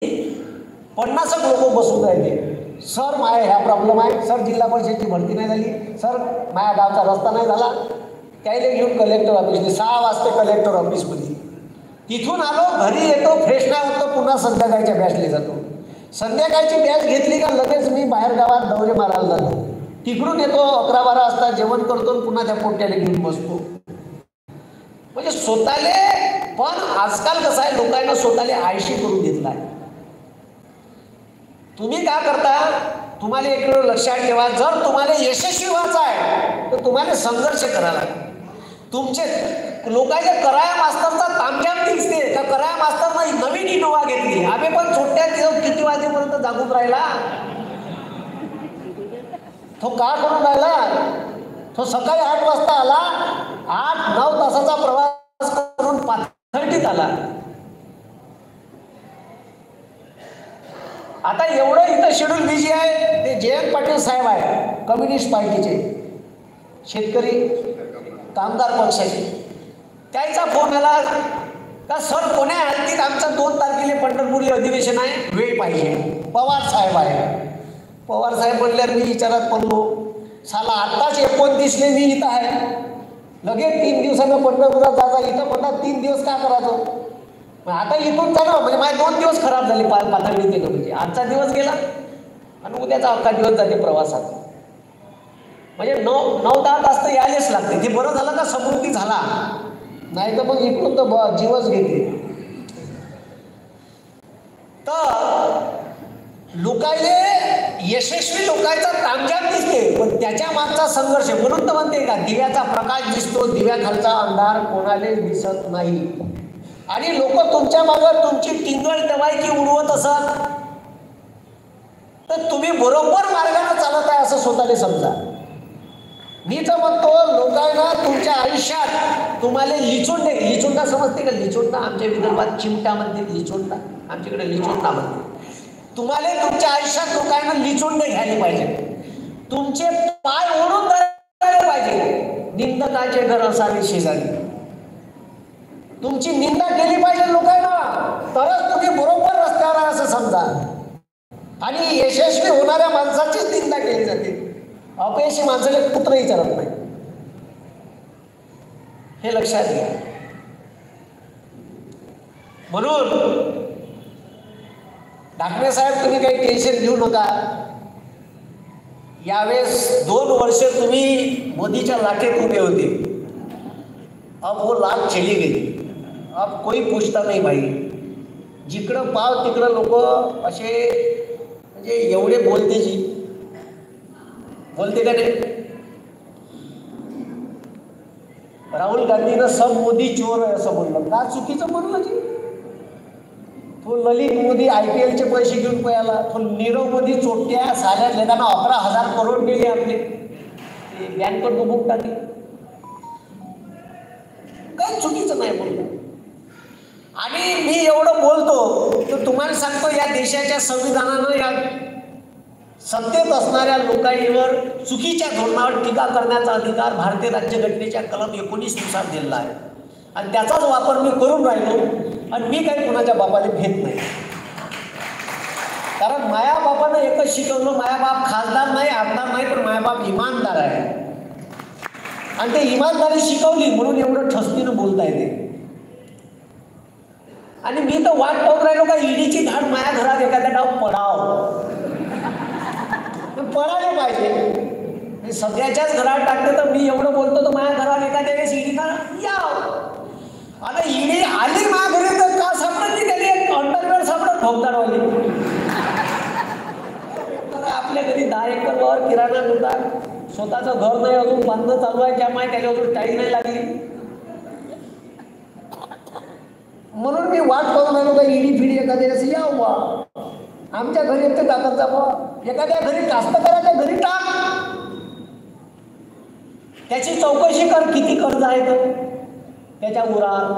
50 लोक बसून राहिले. सर माया ह्या प्रॉब्लेम आहे, सर जिल्हा परिषदेची भरती नाही झाली, सर माया गावचा रस्ता नाही झाला. त्याला घेऊन कलेक्टर ऑफिसने 6 वाजता कलेक्टर ऑफिसमध्ये. तिथून आलो, घरी येतो, फ्रेश नाही होतो, पुन्हा संध्याकाळच्या बॅचला जातो. संध्याकाळची बॅच घेतली का लगेच मी बाहेर गावात दौरे मारायला जातो. तिकडून येतो 11-12 वाजता, जेवण करतो, पुन्हा त्या पोट्याला घेऊन बसतो. म्हणजे स्वतःले, पण आजकाल कसं आहे, लोकांना स्वतःला आळशी करून घेतला आहे. तुम्ही काय करता, तुम्हाला एक लक्षात ठेवा, जर तुम्हाला यशस्वी व्हायचं आहे तर तुम्हाला संघर्ष करावा लागेल. तुमचे लोकांच्या कराया मास्तरचा तामझाम दिसते का, कराया मास्तरनं नवीन इनोवा घेतली, आम्ही पण छोट्या किती वाजेपर्यंत जागून राहिला. तो का करून राहिला, तो सकाळी 8 वाजता आला, 8-9 तासाचा प्रवास करून पाथर्डीत आला. आता एवढं इथं शेड्यूल बिझी आहे. ते जयंत पाटील साहेब आहे, कम्युनिस्ट पार्टीचे, शेतकरी कामगार पक्षाचे. त्याचा फोन आला का, सर कोण्या हलतीत आमचं 2 तारखेला पंढरपुरी अधिवेशन आहे, वेळ पाहिजे. पवार साहेब आहे. पवार साहेब म्हणल्यावर मी विचारात पडलो, साला आत्ताच 29 मी इथं आहे, लगेच 3 दिवसानं पंढरपुरात जायचा, इथं म्हणतात 3 दिवस का करायचं. आता इथून जाणं म्हणजे माझे 2 दिवस खराब झाले पाथर्डी गेलं. म्हणजे आजचा दिवस गेला आणि उद्याचा अख्खा दिवस जाते प्रवासात. म्हणजे 9-10 तास तर यायलाच लागते. ते बरं झालं का समृद्धी झाला, नाही तर मग इकडून तर जीवच घेते. तर लोकायले यशस्वी लोकांचा तामझाम दिसते, पण त्याच्या मागचा संघर्ष. म्हणून तर म्हणते का, दिव्याचा प्रकाश दिसतो, दिव्याखालचा अंधार कोणाला दिसत नाही. आणि लोक तुमच्या मागं तुमची टिंगळ दवायची उडवत असत तर तुम्ही बरोबर मार्गाने चालत आहे असं स्वतःला समजा. मी तर म्हणतो, लोकांना तुमच्या आयुष्यात तुम्हाला लिचोंडा समजते का? लिचोंडा आमच्या विदर्भात चिमटा म्हणते, लिचोंडा आमच्याकडे लिचोंडा म्हणते. तुम्हाला तुमच्या आयुष्यात लोकांना लिचोंडे घ्यायला पाहिजे, तुमचे पाय ओढून धरायला पाहिजे. निंदकाचे घर असावे शेजारी, तुमची निंदा केली पाहिजे लोकांना, तरच तुम्ही बरोबर रस्त्यावर आहे असं समजा. आणि यशस्वी होणाऱ्या माणसाचीच निंदा केली जाते, अपयशी माणसाला कुत्र विचारत नाही. हे लक्षात घ्या. म्हणून ढाकणे साहेब, तुम्ही काही टेन्शन घेऊ नका. यावेळेस 2 वर्ष तुम्ही मोदीच्या लाटेत उभे होते. अब वो लाट चली गई, अब कोई पूछता नाही भाई. जिकडं पाव तिकडं लोक असे म्हणजे एवढे बोलते का नाही. राहुल गांधीनं सब मोदी चोर आहे असं बोललं, का चुकीचं बोललं जी. तो ललित मोदी IPLचे पैसे घेऊन पळाला, तो नीरव मोदी चोट्या साऱ्या लेखांना 11,000 करोड गेले आपले, बँकेत डुबून टाकले. काही चुकीचं नाही बोललं. आणि मी एवढं बोलतो तर तुम्हाला सांगतो, या देशाच्या संविधानानं या सत्तेत असणाऱ्या लोकांवर चुकीच्या धोरणावर टीका करण्याचा अधिकार भारतीय राज्यघटनेच्या कलम 19 नुसार दिलेला आहे. आणि त्याचाच वापर मी करून राहिलो. आणि मी काही कुणाच्या बापाला भेट नाही, कारण मायाबापानं एकच शिकवलं, मायाबाप खासदार नाही, आमदार नाही, पण मायाबाप इमानदार आहे. आणि ते इमानदारी शिकवली म्हणून एवढं ठसकीनं बोलता येते. आणि मी तर वाट पाहून राहिलो का ईडीची धाड माया घरात एखाद्या डाव पडायला पाहिजे. सगळ्याच्याच घरात टाकते तर मी एवढं बोलतो तर माझ्या घरात एखाद्या वेळेस ईडी का याव. आता ईडी आली माझ्या घरी तर का सापडत त्याने अंडरवेअर सापडत भोगदारवाली. आपल्या घरी 10 एकरवर किराणा दुकान, स्वतःचं घर नाही, अजून बांधणं चालू आहे, त्यामुळे त्याला अजून टाईम नाही लागली. म्हणून मी वाट पाहून आलो का ईडी फिडी एखाद्या असं यावं बा. आमच्या घरी येते टाकायचा बा, एखाद्या घरी कास्तकाराच्या घरी टाक, त्याची चौकशी कर किती कर्ज आहे तर त्याच्या उरात.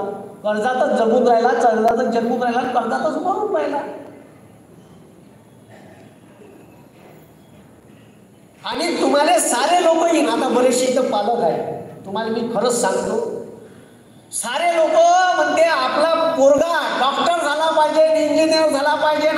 कर्जातच जगून राहिला, कर्जातच जन्मून राहिला, कर्जातच मरून राहिला. आणि तुम्हाला सारे लोक येईन. आता बरेचसे इथं पालक आहे, तुम्हाला मी खरंच सांगतो, सारे लोक म्हणते आपला पोरगा डॉक्टर झाला पाहिजे, इंजिनियर झाला पाहिजे.